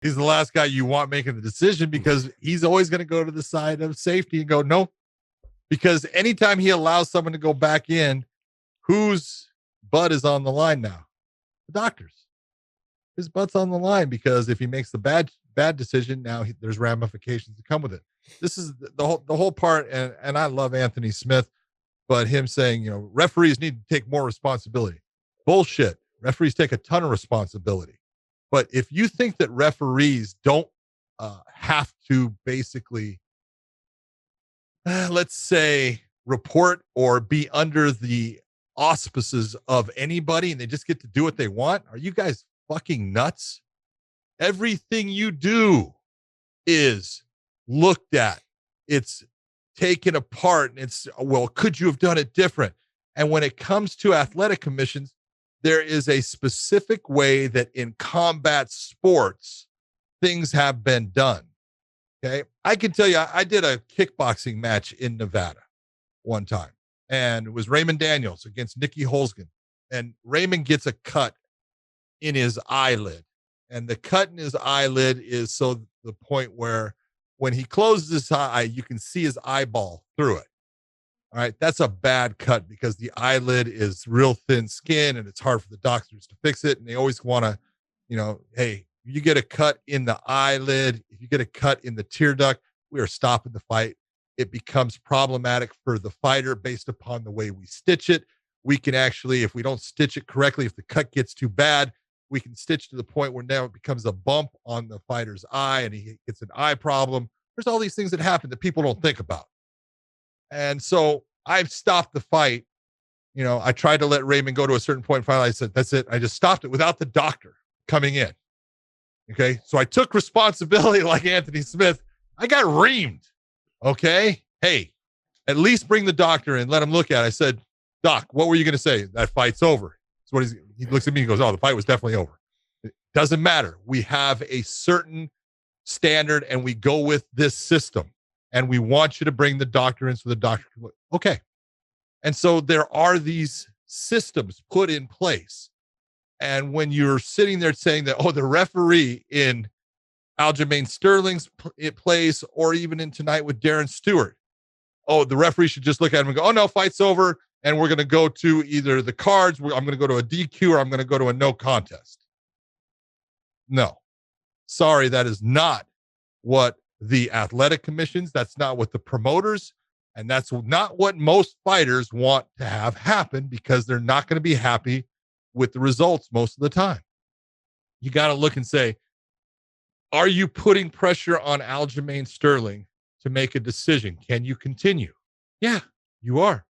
He's the last guy you want making the decision because he's always going to go to the side of safety and go, no, because anytime he allows someone to go back in, whose butt is on the line now? The doctor's. His butt's on the line because if he makes the bad decision, now there's ramifications that come with it. This is the whole part, and I love Anthony Smith, but him saying, referees need to take more responsibility. Bullshit. Referees take a ton of responsibility. But if you think that referees don't have to basically, let's say, report or be under the auspices of anybody and they just get to do what they want, are you guys fucking nuts? Everything you do is looked at. It's taken apart. And it's, well, could you have done it different? And when it comes to athletic commissions, there is a specific way that in combat sports, things have been done. Okay. I can tell you, I did a kickboxing match in Nevada one time, and it was Raymond Daniels against Nicky Holzgen. And Raymond gets a cut in his eyelid. And the cut in his eyelid is so the point where when he closes his eye, you can see his eyeball through it. All right. That's a bad cut because the eyelid is real thin skin and it's hard for the doctors to fix it. And they always want to, hey, you get a cut in the eyelid, if you get a cut in the tear duct, we are stopping the fight. It becomes problematic for the fighter based upon the way we stitch it. We can actually, if we don't stitch it correctly, if the cut gets too bad, we can stitch to the point where now it becomes a bump on the fighter's eye and he gets an eye problem. There's all these things that happen that people don't think about. And so I've stopped the fight. I tried to let Raymond go to a certain point. Finally, I said, that's it. I just stopped it without the doctor coming in. Okay. So I took responsibility like Anthony Smith. I got reamed. Okay. Hey, at least bring the doctor and let him look at it. I said, Doc, what were you going to say? That fight's over. So he looks at me and goes, oh, the fight was definitely over. It doesn't matter. We have a certain standard and we go with this system. And we want you to bring the doctor in so the doctor can look. Okay. And so there are these systems put in place. And when you're sitting there saying that, oh, the referee in Aljamain Sterling's place or even in tonight with Darren Stewart, oh, the referee should just look at him and go, oh, no, fight's over. And we're going to go to either the cards, I'm going to go to a DQ or I'm going to go to a no contest. No. Sorry, that is not what the athletic commissions, that's not what the promoters, and that's not what most fighters want to have happen because they're not going to be happy with the results most of the time. You got to look and say, are you putting pressure on Aljamain Sterling to make a decision? Can you continue? Yeah, you are.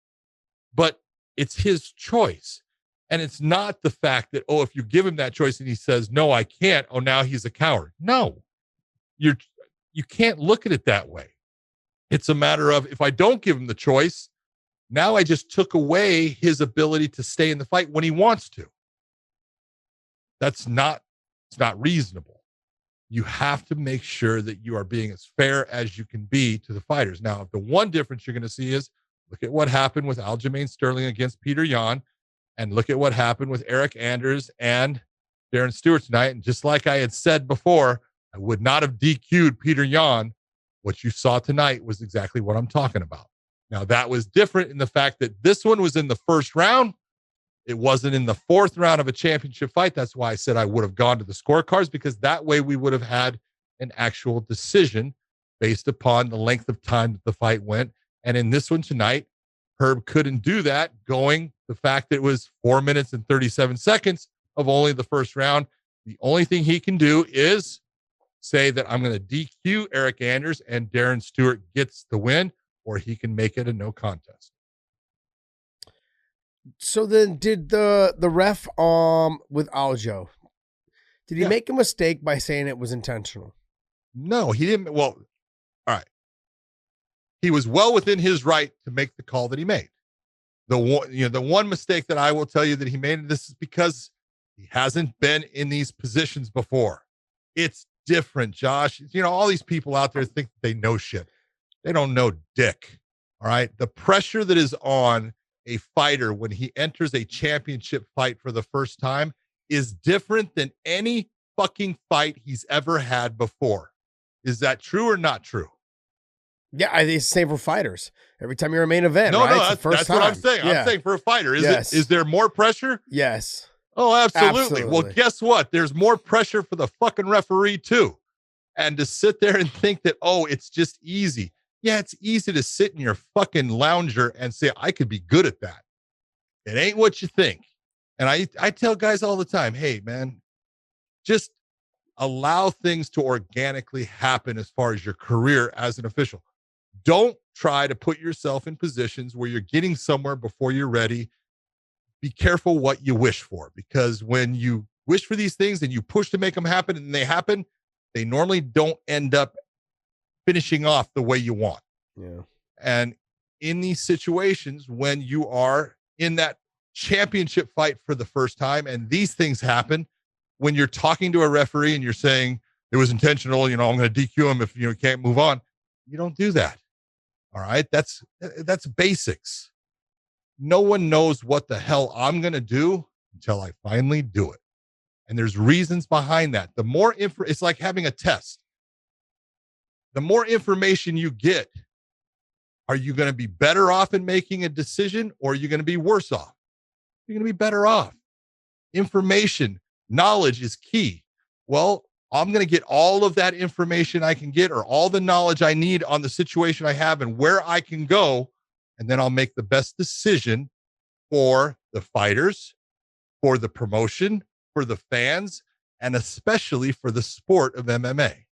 But it's his choice. And it's not the fact that, oh, if you give him that choice and he says, no, I can't, oh, now he's a coward. No, you can't look at it that way. It's a matter of, if I don't give him the choice, now I just took away his ability to stay in the fight when he wants to. It's not reasonable. You have to make sure that you are being as fair as you can be to the fighters. Now, the one difference you're going to see is, look at what happened with Aljamain Sterling against Peter Yan, and look at what happened with Eric Anders and Darren Stewart tonight. And just like I had said before, I would not have DQ'd Peter Yan. What you saw tonight was exactly what I'm talking about. Now, that was different in the fact that this one was in the first round. It wasn't in the fourth round of a championship fight. That's why I said I would have gone to the scorecards, because that way we would have had an actual decision based upon the length of time that the fight went. And in this one tonight, Herb couldn't do that, going the fact that it was 4 minutes and 37 seconds of only the first round. The only thing he can do is say that I'm going to DQ Eric Anders and Darren Stewart gets the win, or he can make it a no contest. So then did the ref with Aljo, did he make a mistake by saying it was intentional? No, he didn't. Well, all right. He was well within his right to make the call that he made. The one mistake that I will tell you that he made, and this is because he hasn't been in these positions before. It's different, Josh. All these people out there think they know shit. They don't know dick. All right. The pressure that is on a fighter when he enters a championship fight for the first time is different than any fucking fight he's ever had before. Is that true or not true? Yeah, I think it's the same for fighters. Every time you're a main event, No, right? no, It's the first that's time. what I'm saying. Yeah. I'm saying for a fighter, Yes. is there more pressure? Yes. Oh, absolutely. Well, Absolutely. guess what? There's more pressure for the fucking referee too. And to sit there and think that, oh, it's just easy. Yeah, it's easy to sit in your fucking lounger and say, I could be good at that. It ain't what you think. And I tell guys all the time, hey, man, just allow things to organically happen as far as your career as an official. Don't try to put yourself in positions where you're getting somewhere before you're ready. Be careful what you wish for, because when you wish for these things and you push to make them happen and they happen, they normally don't end up finishing off the way you want. Yeah. And in these situations, when you are in that championship fight for the first time and these things happen, when you're talking to a referee and you're saying it was intentional, I'm going to DQ him if you can't move on, you don't do that. All right. That's basics. No one knows what the hell I'm going to do until I finally do it. And there's reasons behind that. The more it's like having a test. The more information you get, are you going to be better off in making a decision, or are you going to be worse off? You're going to be better off. Information, knowledge is key. Well, I'm going to get all of that information I can get, or all the knowledge I need on the situation I have and where I can go. And then I'll make the best decision for the fighters, for the promotion, for the fans, and especially for the sport of MMA.